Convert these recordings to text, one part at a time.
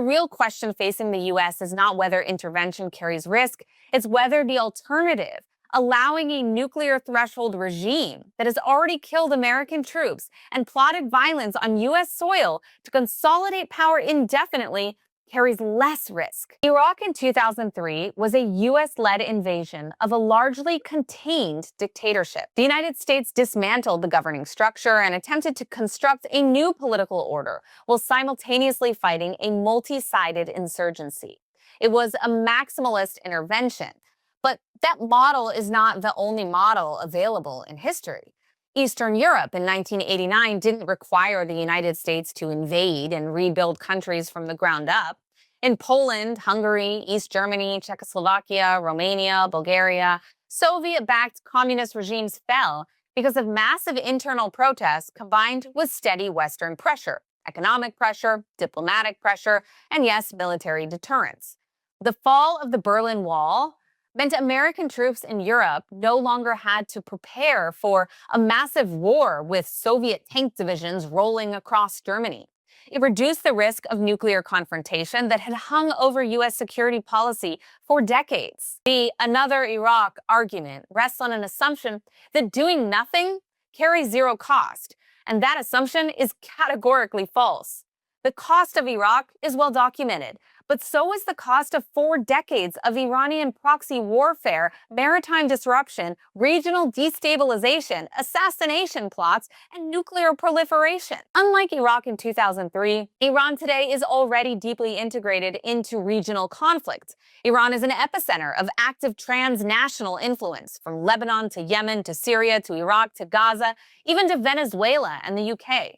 real question facing the U.S. is not whether intervention carries risk, it's whether the alternative, allowing a nuclear threshold regime that has already killed American troops and plotted violence on U.S. soil to consolidate power indefinitely, carries less risk. Iraq in 2003 was a U.S.-led invasion of a largely contained dictatorship. The United States dismantled the governing structure and attempted to construct a new political order while simultaneously fighting a multi-sided insurgency. It was a maximalist intervention, but that model is not the only model available in history. Eastern Europe in 1989 didn't require the United States to invade and rebuild countries from the ground up. In Poland, Hungary, East Germany, Czechoslovakia, Romania, Bulgaria, Soviet-backed communist regimes fell because of massive internal protests combined with steady Western pressure, economic pressure, diplomatic pressure, and yes, military deterrence. The fall of the Berlin Wall meant American troops in Europe no longer had to prepare for a massive war with Soviet tank divisions rolling across Germany. It reduced the risk of nuclear confrontation that had hung over U.S. security policy for decades. The "another Iraq" argument rests on an assumption that doing nothing carries zero cost, and that assumption is categorically false. The cost of Iraq is well documented, but so is the cost of 4 decades of Iranian proxy warfare, maritime disruption, regional destabilization, assassination plots, and nuclear proliferation. Unlike Iraq in 2003, Iran today is already deeply integrated into regional conflicts. Iran is an epicenter of active transnational influence, from Lebanon to Yemen to Syria to Iraq to Gaza, even to Venezuela and the UK.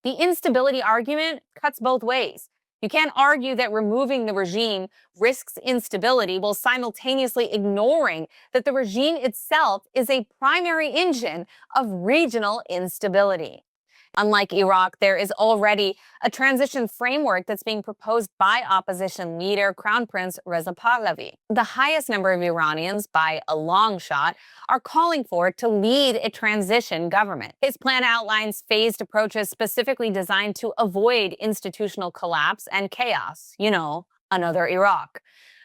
The instability argument cuts both ways. You can't argue that removing the regime risks instability while simultaneously ignoring that the regime itself is a primary engine of regional instability. Unlike Iraq, there is already a transition framework that's being proposed by opposition leader Crown Prince Reza Pahlavi. The highest number of Iranians, by a long shot, are calling for it to lead a transition government. His plan outlines phased approaches specifically designed to avoid institutional collapse and chaos. You know, another Iraq.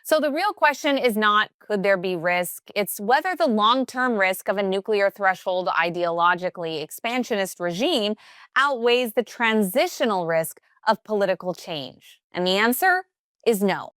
So the real question is not, could there be risk? It's whether the long-term risk of a nuclear threshold ideologically expansionist regime outweighs the transitional risk of political change. And the answer is no.